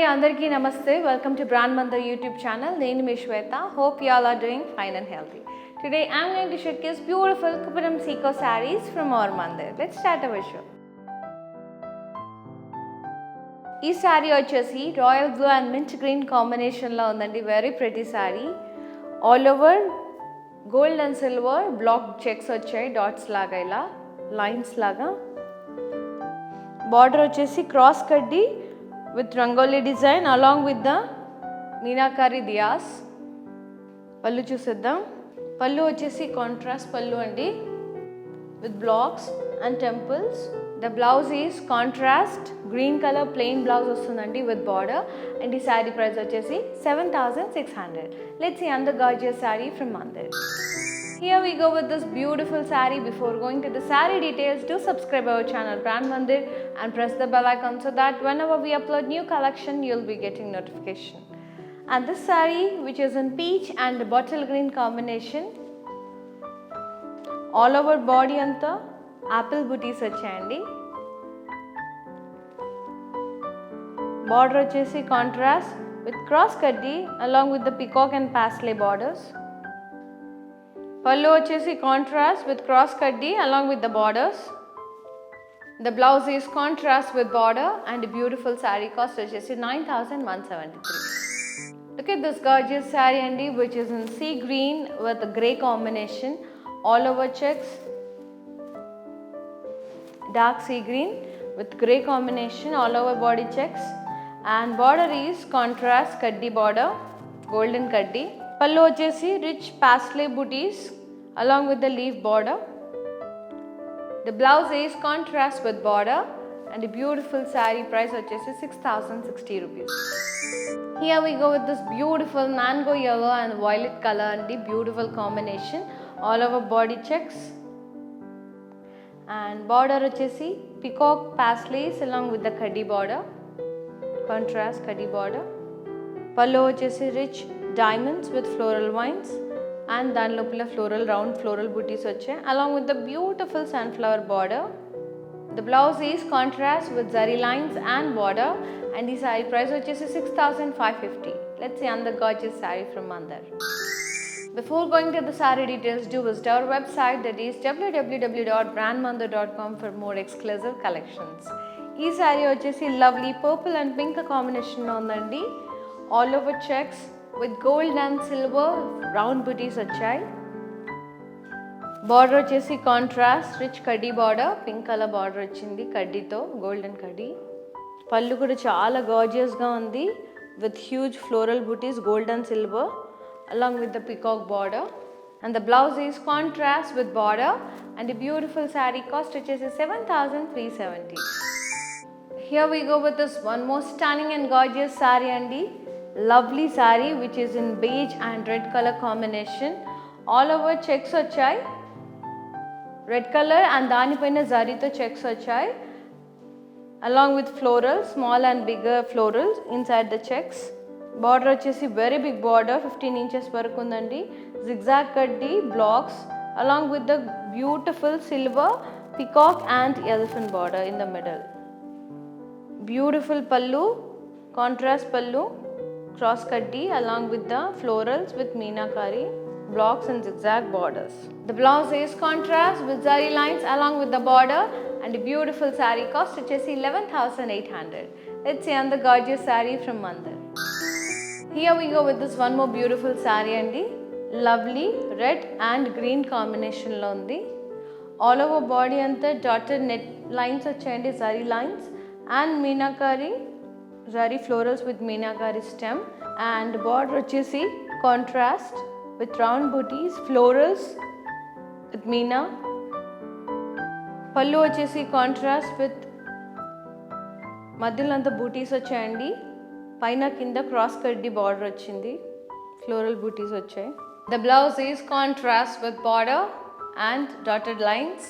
Andarki Namaste. Welcome to Brand Mandar YouTube channel. Name is Shweta. Hope you all are doing fine and healthy. Today I am going to showcase beautiful Kuparam Seco sarees from our Mandar. Let's start our show. ఈ శారీ వచ్చేసి royal blue and mint green కాంబినేషన్లో ఉందండి. Very pretty sari. All over gold and silver black checks వచ్చాయి, dots లాగా, ఇలా lines లాగా. Border వచ్చేసి cross కడ్డీ with rangoli design along with the meenakari diyas. pallu chuseddam. Pallu vachesi contrast pallu andi with blocks and temples. The blouse is contrast green color plain blouse ostundandi with border, and the saree price vachesi 7600. Let's see another gorgeous saree from Mandar. Here we go with this beautiful saree. Before going to the saree details, do subscribe our channel Brand Mandar and press the bell icon so that whenever we upload new collection, you'll be getting notification. And this saree, which is in peach and bottle green combination, all over body anta apple booties vachayandi. Border vachesi contrast with cross kaddi along with the peacock and paisley borders. Pallu vachesi contrast with cross kaddi along with the borders. The blouse is contrast with border, and a beautiful saree cost vachesi 9173. Look at this gorgeous saree andi, which is in sea green with a grey combination, all over checks, dark sea green with grey combination, all over body checks, and border is contrast kaddi border, golden kaddi. Pallu vachesi rich paisley booties along with the leaf border. The blouse is contrast with border, and a beautiful saree price vachesi 6060 rupees. Here we go with this beautiful mango yellow and violet color and the beautiful combination, all over body checks, and border vachesi peacock paisleys along with the kaddi border, contrast kaddi border. Pallu vachesi rich diamonds with floral vines, and dan lopala floral round floral booties vachayi along with the beautiful sunflower border. The blouse is contrast with zari lines and border, and the saree price vachesi 6550. Let's see another gorgeous saree from Mandar. Before going to the saree details, do visit our website, that is www.brandmandar.com, for more exclusive collections. Ee saree vachesi lovely purple and pink combination lo undandi. All over checks with gold and silver round booties vachayi. Border vachesi contrast rich kaddi border, pink color border vachindi kaddi tho, golden kaddi. Pallu kuda chaala gorgeous ga undi with huge floral booties, gold and silver along with the peacock border, and the blouse is contrast with border, and the beautiful saree cost vachesi 7370. Here we go with this one more stunning and gorgeous saree andi. Lovely saree which is in beige and red color combination, all over checks vachayi, red color, and dani paina zari tho checks vachayi along with florals, small and bigger florals inside the checks. Border vachesi very big border, 15 inches varaku undandi. Zigzag kaddi blocks along with the beautiful silver peacock and elephant border in the middle. Beautiful pallu, contrast pallu, cross kaddi along with the florals with meenakari blocks and zigzag borders. The blouse is contrast with zari lines along with the border, and a beautiful saree cost vachesi 11800. Let's see another gorgeous saree from Mandar. Here we go with this one more beautiful saree andi. Lovely red and green combination lo undi. All over body anta dotted net lines vachayandi, zari lines, and meenakari zari florals with meenakari stem, and border vachesi contrast with round booties, florals with meena. Pallu vachesi contrast with madhyalanta booties vachayandi, paina kinda cross kaddi border vachindi, floral booties vachayi. The blouse is contrast with border and dotted lines,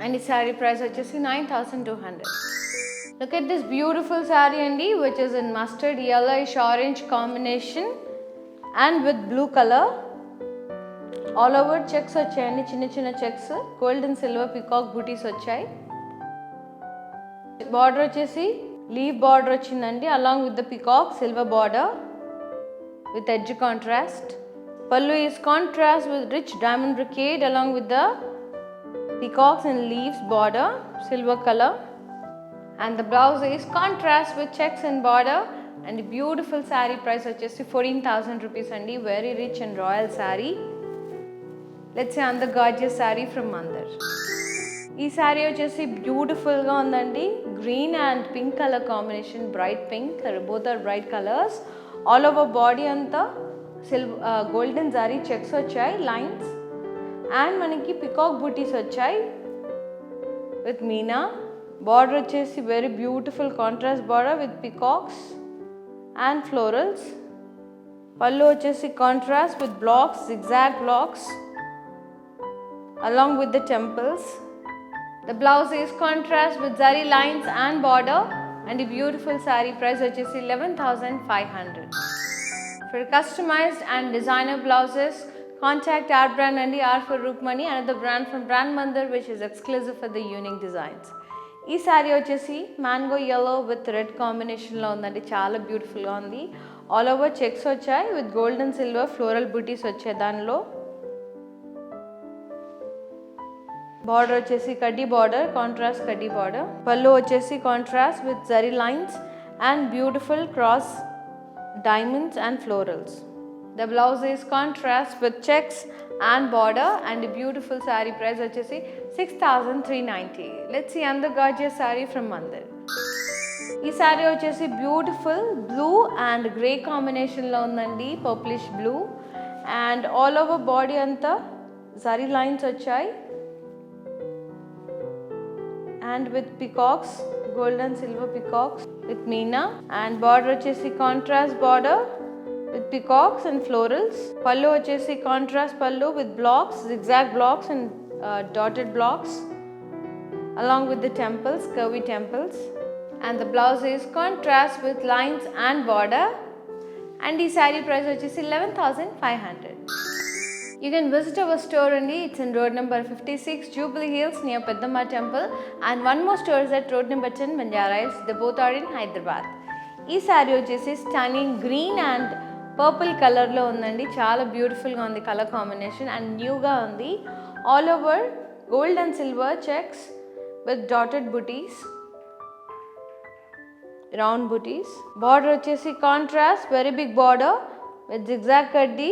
and the saree price vachesi 9200. Look at this beautiful saree andi, which is in mustard yellowish orange combination and with blue color. All over checks vachayandi, chinna chinna checks, gold and silver peacock booties vachayi. Border vachesi leaf border వచ్చిందండి along with the peacock silver border with edge contrast. Pallu is contrast with rich diamond brocade along with the peacocks and leaves border, silver color. And the blouse is contrast with checks and border. And the beautiful saree price వచ్చేసి 14,000 rupees andi. Very rich and royal saree. Let's say another gorgeous saree from Mandar. ఈ శారీ వచ్చేసి బ్యూటిఫుల్గా ఉందండి. Green and pink colour combination, bright pink, both are bright colours. All over body అంతా golden zari checks వచ్చాయి, lines, and మనకి peacock బూటీస్ వచ్చాయి with meena. Border వచ్చేసి very beautiful contrast border with peacocks and florals. Pallu వచ్చేసి contrast with blocks, zigzag blocks along with the temples. The blouse is contrast with zari lines and border, and the beautiful saree price వచ్చేసి 11,500. For customized and designer blouses, contact our brand and R for Rukmani, another brand from Brand Mandar which is exclusive for the unique designs. ఈ శారీ వచ్చేసి mango yellow with red కాంబినేషన్లో ఉందండి. చాలా బ్యూటిఫుల్గా ఉంది. All over checks వచ్చాయి with golden silver floral బూటీస్ వచ్చాయి. దానిలో బార్డర్ వచ్చేసి కడ్డీ బార్డర్, కాంట్రాస్ట్ కడ్డీ బార్డర్. పళ్ళు వచ్చేసి contrast with zari lines and beautiful cross diamonds and florals. The blouse is contrast with checks and border, and the beautiful saree price వచ్చేసి 6,390. Let's see another gorgeous saree from Mandar. ఈ saree వచ్చేసి beautiful blue and grey కాంబినేషన్లో ఉందండి, purplish blue. And all over body అంతా zari lines వచ్చాయి and with peacocks, gold and silver peacocks with meena. And border వచ్చేసి contrast border with peacocks and florals. Pallu వచ్చేసి contrast pallu with blocks, zigzag blocks and dotted blocks along with the temples, curvy temples. And the blouse is contrast with lines and border. And the saree price వచ్చేసి 11,500. You can visit our store only. It's in road number 56, Jubilee Hills near Peddamma Temple, and one more store is at road number 10, Banjara Hills. They both are in Hyderabad. ఈ saree వచ్చేసి stunning green and purple కలర్లో ఉందండి. చాలా బ్యూటిఫుల్గా ఉంది colour combination and న్యూగా ఉంది. All over gold and silver checks with dotted butis, round butis. Border వచ్చేసి contrast very big border with zigzag kaddi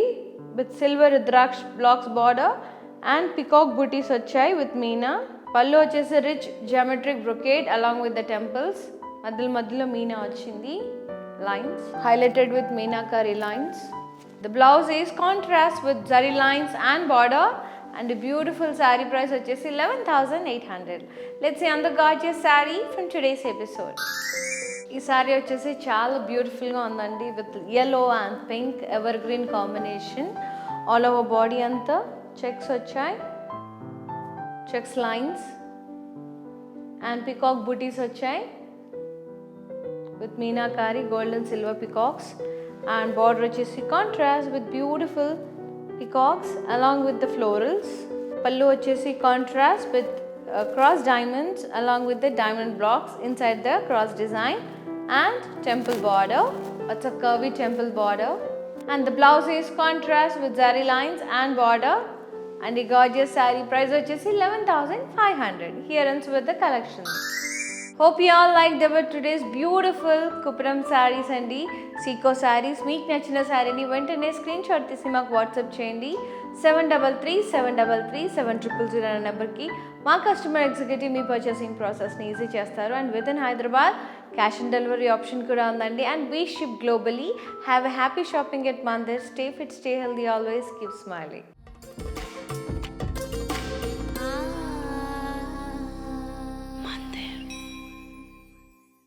with silver rudraksh blocks border and peacock booties వచ్చాయి with meena. పళ్ళు వచ్చేసి rich geometric brocade along with the temples. మధ్యలో మీనా వచ్చింది, lines highlighted with meenakari lines. The blouse is contrast with zari lines and border, and the beautiful saree price వచ్చేసి 11,800. Let's see another gorgeous saree from today's episode. ఈ శారీ వచ్చేసి చాలా బ్యూటిఫుల్గా ఉందండి with yellow and pink ever green combination. All over body అంతా checks వచ్చాయి, checks lines and peacock బూటీస్ వచ్చాయి with meenakari gold and silver peacocks. And border వచ్చేసి contrast with beautiful peacocks along with the florals. Pallu వచ్చేసి contrast with cross diamonds along with the diamond blocks inside the cross design and temple border. It's a curvy temple border. And the blouse is contrast with zari lines and border. And the gorgeous saree price is 11,500. Here ends with the collection. Hope you all liked our today's beautiful Kuparam sarees and Seiko sarees. Meek nachina saree ni ventane screenshot tisi maaku WhatsApp cheyandi. 7333730000 అనే నెంబర్కి మా customer executive మీ purchasing ప్రాసెస్ని easy చేస్తారు. And with in Hyderabad cash on delivery option కూడా ఉందండి. And we ship globally. Have a happy shopping at Mandir. Stay fit, stay healthy, always keep smiling.